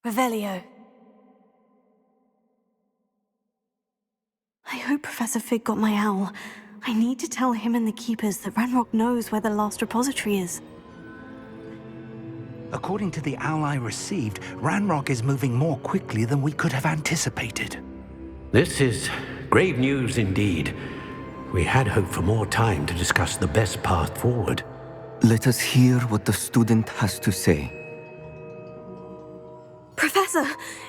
Revelio. I hope Professor Fig got my owl. I need to tell him and the Keepers that Ranrock knows where the last repository is. According to the owl I received, Ranrock is moving more quickly than we could have anticipated. This is grave news indeed. We had hoped for more time to discuss the best path forward. Let us hear what the student has to say. Professor,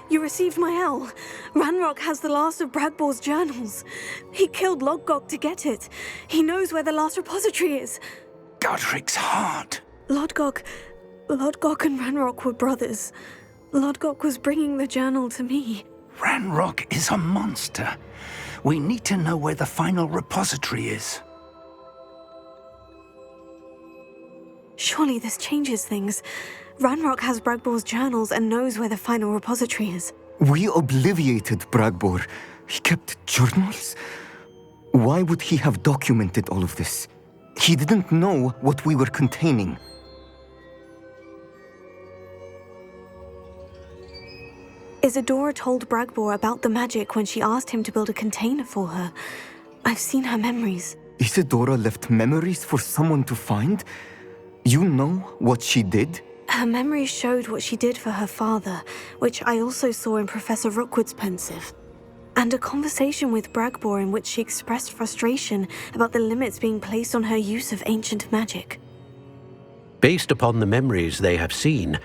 you received my owl. Ranrock has the last of Bragbor's journals. He killed Lodgok to get it. He knows where the last repository is. Godric's heart. Lodgok and Ranrock were brothers. Lodgok was bringing the journal to me. Ranrock is a monster. We need to know where the final repository is. Surely this changes things. Ranrock has Bragbor's journals and knows where the final repository is. We obliviated Bragbor. He kept journals? Why would he have documented all of this? He didn't know what we were containing. Isidora told Bragbor about the magic when she asked him to build a container for her. I've seen her memories. Isidora left memories for someone to find? You know what she did? Her memories showed what she did for her father, which I also saw in Professor Rookwood's Pensieve. And a conversation with Bragbor in which she expressed frustration about the limits being placed on her use of ancient magic. Based upon the memories they have seen,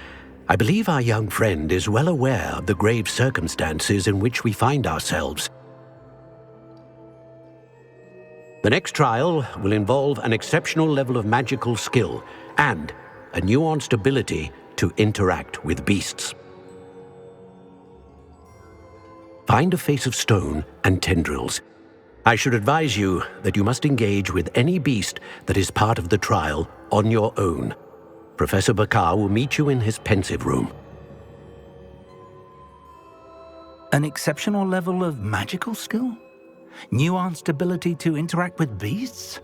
I believe our young friend is well aware of the grave circumstances in which we find ourselves. The next trial will involve an exceptional level of magical skill and a nuanced ability to interact with beasts. Find a face of stone and tendrils. I should advise you that you must engage with any beast that is part of the trial on your own. Professor Bakar will meet you in his Pensieve room. An exceptional level of magical skill? Nuanced ability to interact with beasts?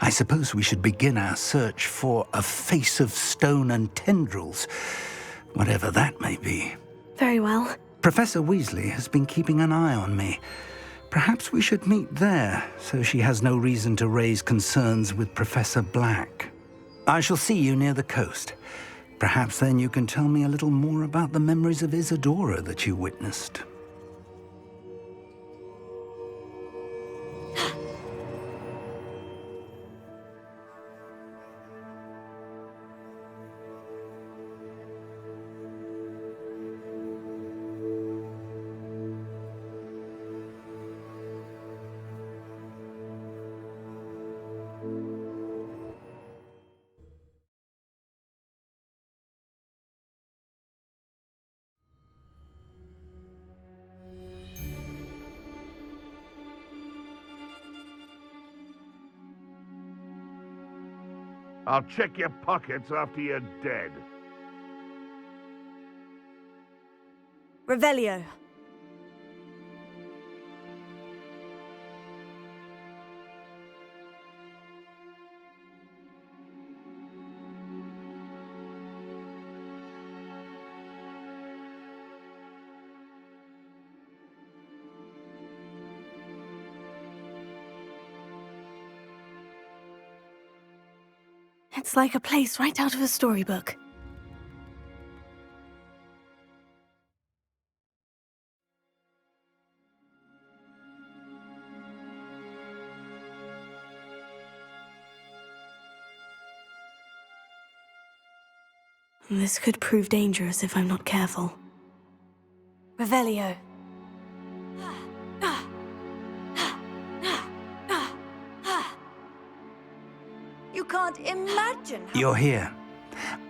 I suppose we should begin our search for a face of stone and tendrils, whatever that may be. Very well. Professor Weasley has been keeping an eye on me. Perhaps we should meet there, so she has no reason to raise concerns with Professor Black. I shall see you near the coast. Perhaps then you can tell me a little more about the memories of Isidora that you witnessed. I'll check your pockets after you're dead. Revelio. It's like a place right out of a storybook. This could prove dangerous if I'm not careful. Revelio. You can't imagine how... You're here.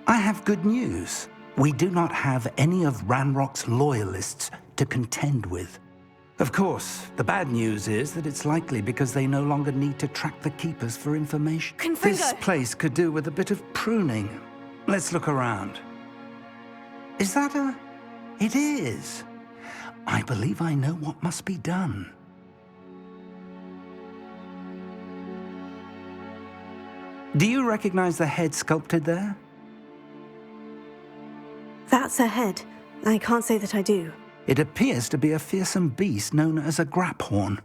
I have good news. We do not have any of Ranrock's loyalists to contend with. Of course, the bad news is that it's likely because they no longer need to track the Keepers for information. This place could do with a bit of pruning. Let's look around. Is that a... It is. I believe I know what must be done. Do you recognize the head sculpted there? That's ahead. I can't say that I do. It appears to be a fearsome beast known as a Graphorn.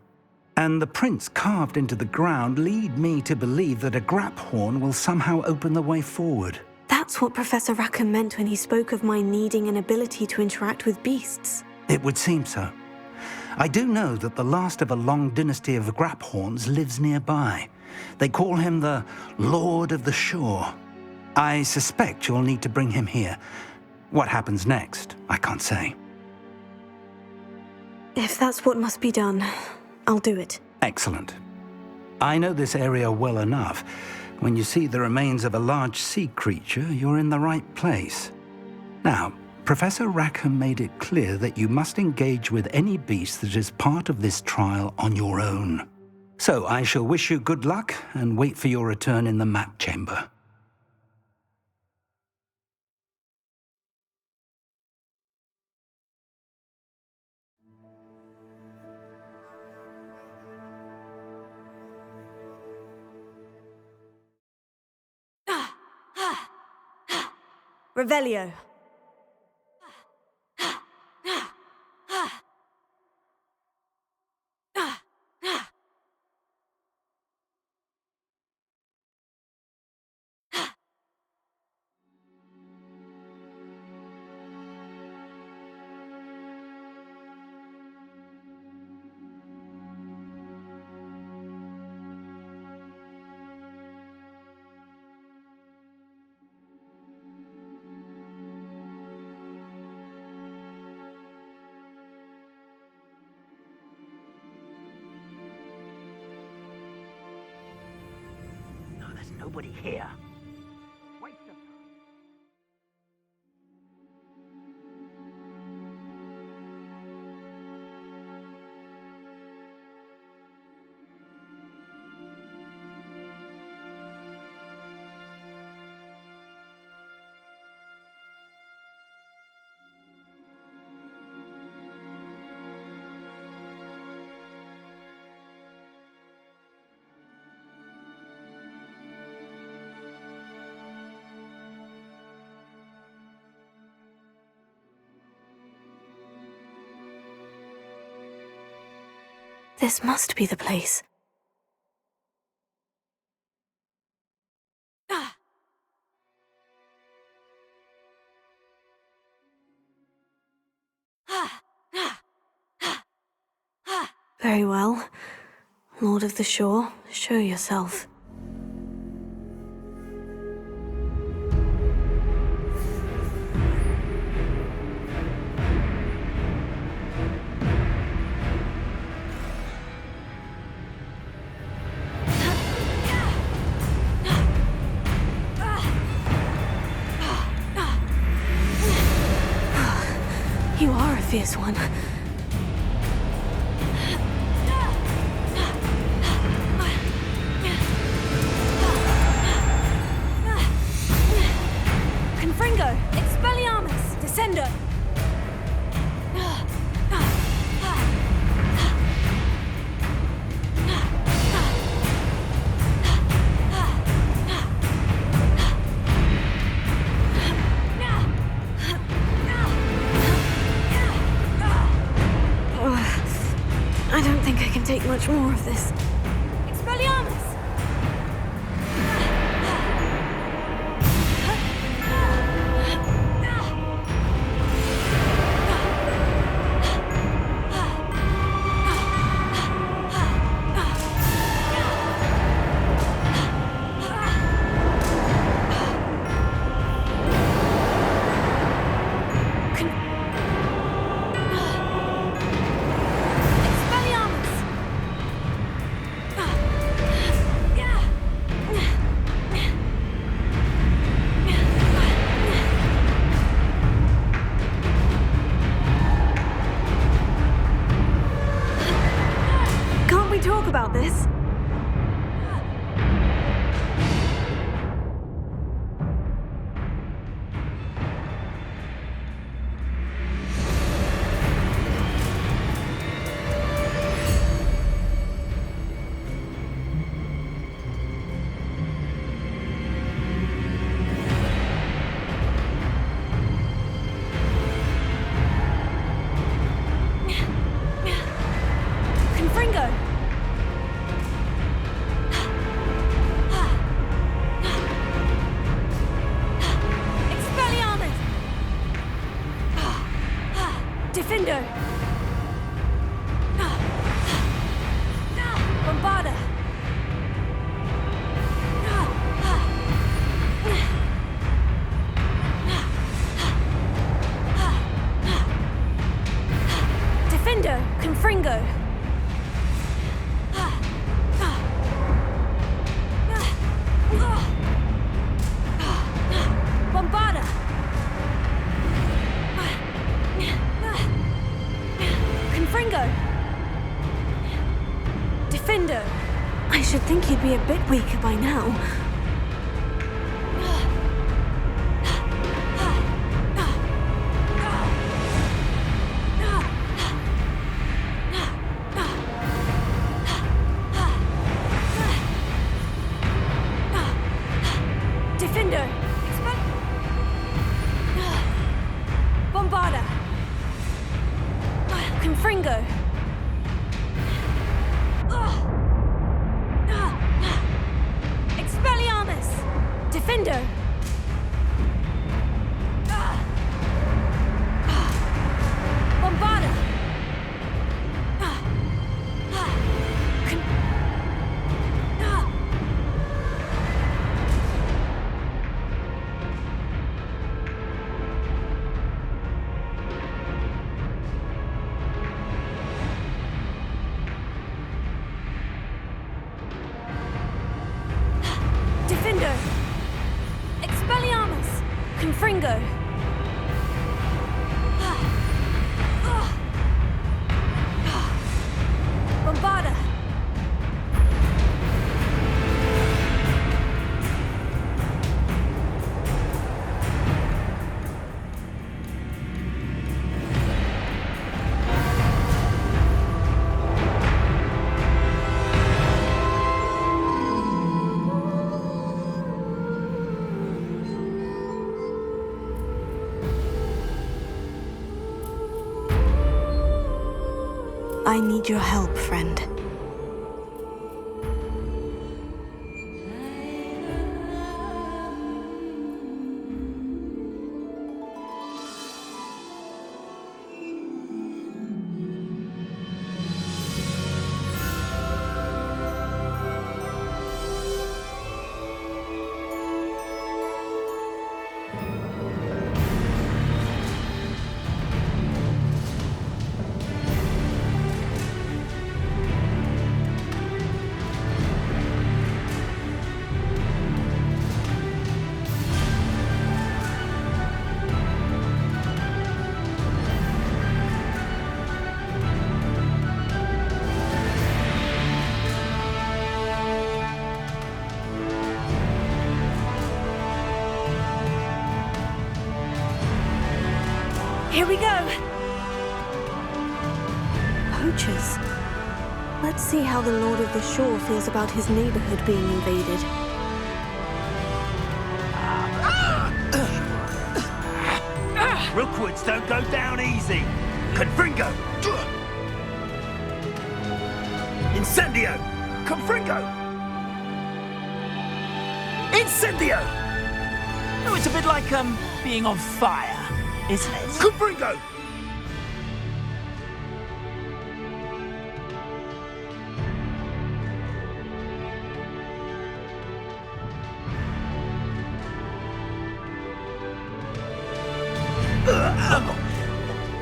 And the prints carved into the ground lead me to believe that a Graphorn will somehow open the way forward. That's what Professor Rackham meant when he spoke of my needing an ability to interact with beasts. It would seem so. I do know that the last of a long dynasty of Graphorns lives nearby. They call him the Lord of the Shore. I suspect you'll need to bring him here. What happens next, I can't say. If that's what must be done, I'll do it. Excellent. I know this area well enough. When you see the remains of a large sea creature, you're in the right place. Now, Professor Rackham made it clear that you must engage with any beast that is part of this trial on your own. So I shall wish you good luck and wait for your return in the map chamber. Revelio. No, there's nobody here. This must be the place. Very well. Lord of the Shore, show yourself. You are a fierce one. Confringo! Expelliarmus! Descendo! I don't think I can take much more of this. Expelliarmus! Talk about this. Confringo. Bombarda. Confringo. Defendo. I should think he'd be a bit weaker by now. Defendo. Bombarda. Confringo. Expelliarmus. Defendo. Bombarda. Defendo. Expelliarmus. Confringo. Bombarda. I need your help, friend. Here we go. Poachers. Let's see how the Lord of the Shore feels about his neighborhood being invaded. Rookwoods don't go down easy. Confringo! Incendio! Confringo! Incendio! Oh, it's a bit like, being on fire, isn't it? Confringo!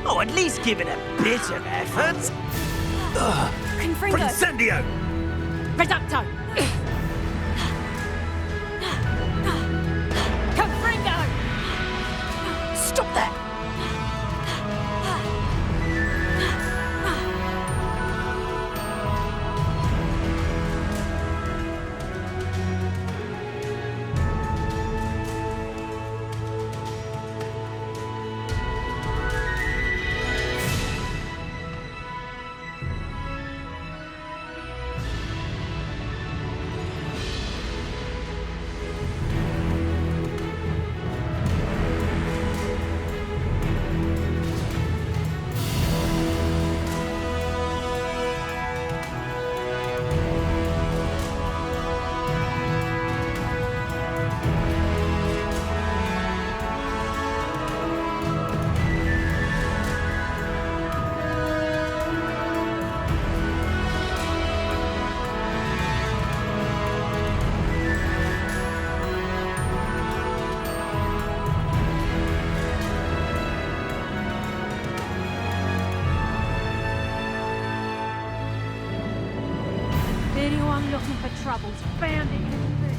Oh, at least give it a bit of effort. Confringo. Incendio! Reducto. Confringo. Stop that! Anyone looking for trouble's found it in this.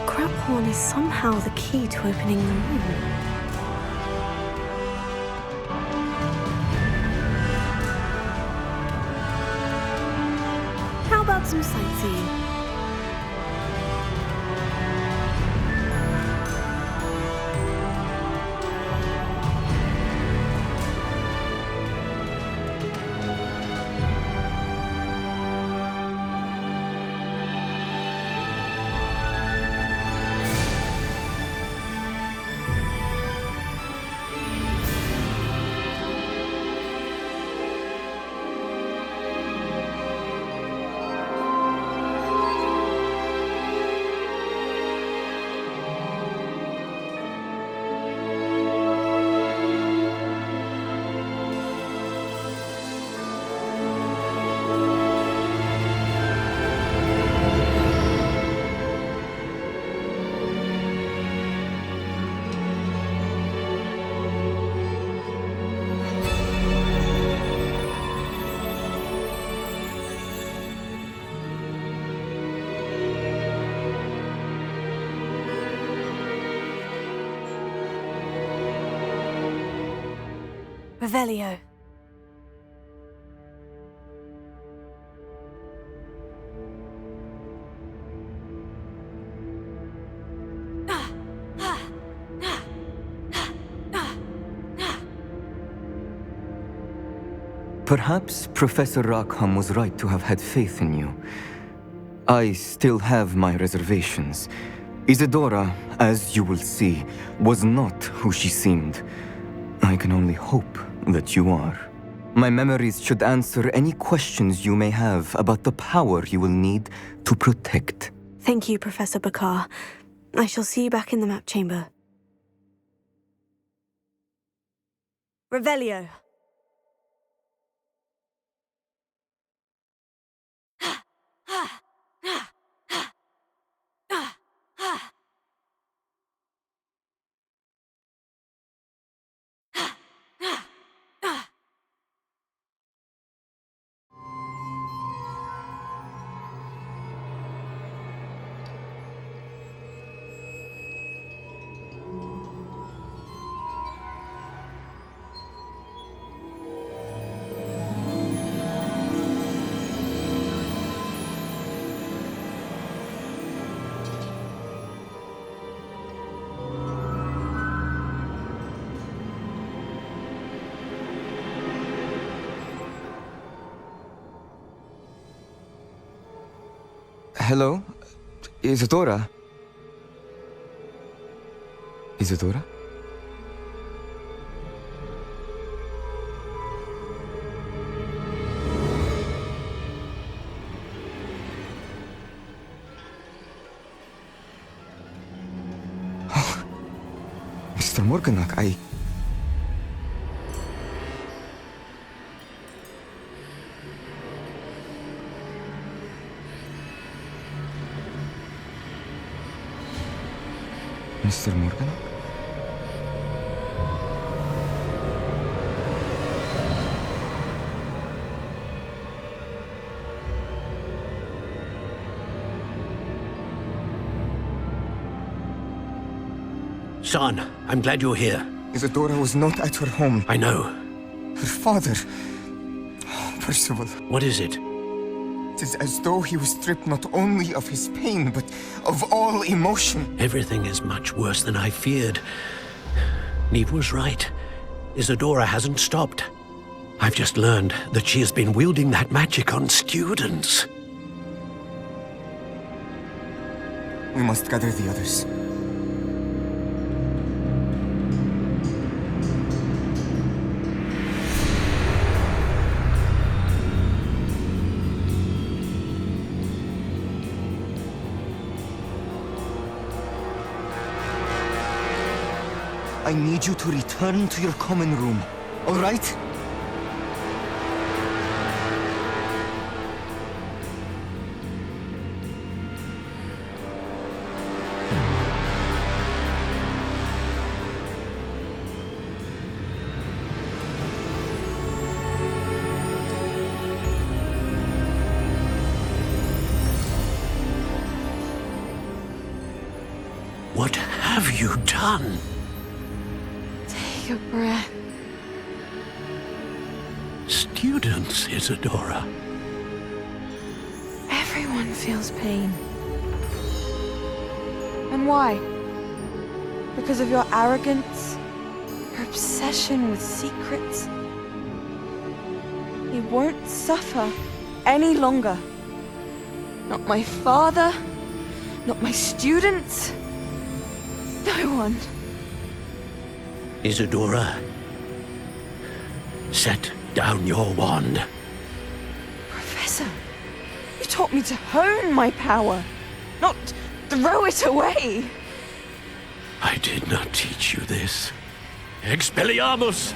Graphorn is somehow the key to opening the room. How about some sightseeing? Revelio. Perhaps Professor Rackham was right to have had faith in you. I still have my reservations. Isidora, as you will see, was not who she seemed. I can only hope that you are. My memories should answer any questions you may have about the power you will need to protect. Thank you, Professor Bakar. I shall see you back in the map chamber. Revelio. Hello? Isidora? Isidora? Oh, Mr. Morganach, Mr. Morgan? Son, I'm glad you're here. Isidora was not at her home. I know. Her father... Oh, Percival. What is it? It is as though he was stripped not only of his pain, but of all emotion. Everything is much worse than I feared. Neve was right. Isidora hasn't stopped. I've just learned that she has been wielding that magic on students. We must gather the others. I need you to return to your common room, all right? What have you done? Take a breath. Students, Isidora. Everyone feels pain. And why? Because of your arrogance? Your obsession with secrets? You won't suffer any longer. Not my father, not my students. No one. Isidora, set down your wand. Professor, you taught me to hone my power, not throw it away. I did not teach you this. Expelliarmus!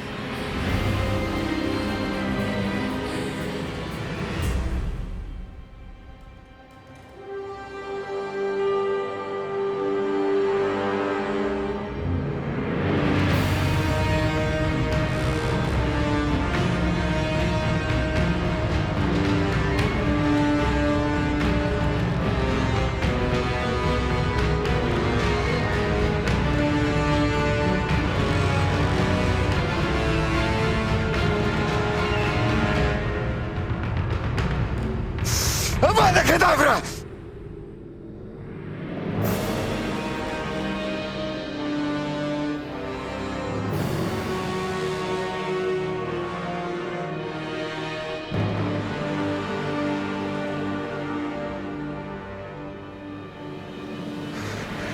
Avada Kedavra!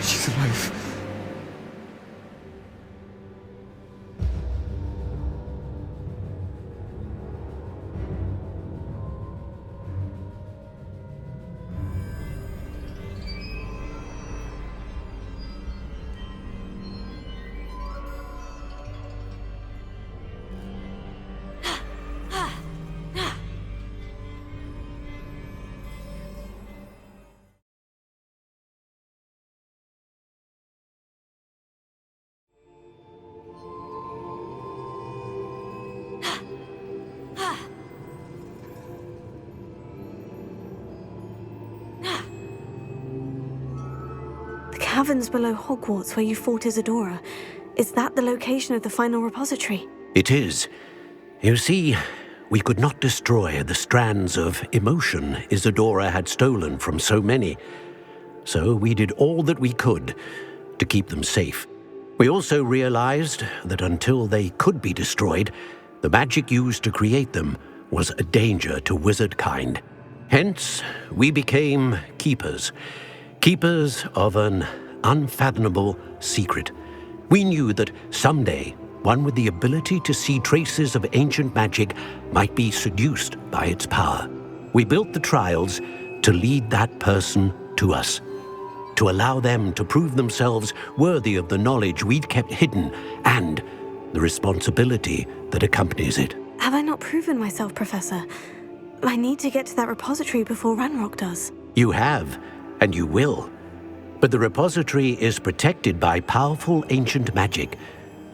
She's alive. The caverns below Hogwarts where you fought Isidora. Is that the location of the final repository? It is. You see, we could not destroy the strands of emotion Isidora had stolen from so many. So we did all that we could to keep them safe. We also realized that until they could be destroyed, the magic used to create them was a danger to wizard kind. Hence, we became keepers. Keepers of an unfathomable secret. We knew that someday, one with the ability to see traces of ancient magic might be seduced by its power. We built the trials to lead that person to us, to allow them to prove themselves worthy of the knowledge we'd kept hidden and the responsibility that accompanies it. Have I not proven myself, Professor? I need to get to that repository before Ranrock does. You have, and you will. But the repository is protected by powerful ancient magic.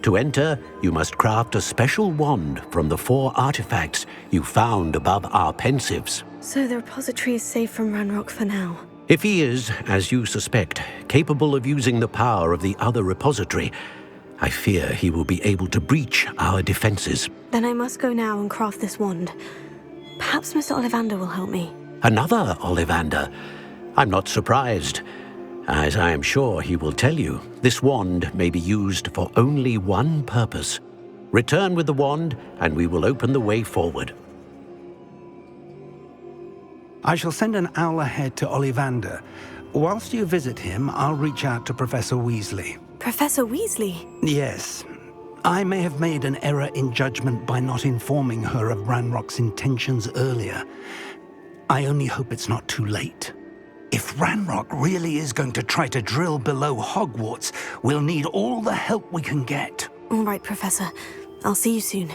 To enter, you must craft a special wand from the 4 artifacts you found above our Pensieves. So the repository is safe from Ranrock for now. If he is, as you suspect, capable of using the power of the other repository, I fear he will be able to breach our defenses. Then I must go now and craft this wand. Perhaps Mr. Ollivander will help me. Another Ollivander? I'm not surprised. As I am sure he will tell you, this wand may be used for only one purpose. Return with the wand, and we will open the way forward. I shall send an owl ahead to Ollivander. Whilst you visit him, I'll reach out to Professor Weasley. Professor Weasley? Yes. I may have made an error in judgment by not informing her of Ranrock's intentions earlier. I only hope it's not too late. If Ranrock really is going to try to drill below Hogwarts, we'll need all the help we can get. All right, Professor. I'll see you soon.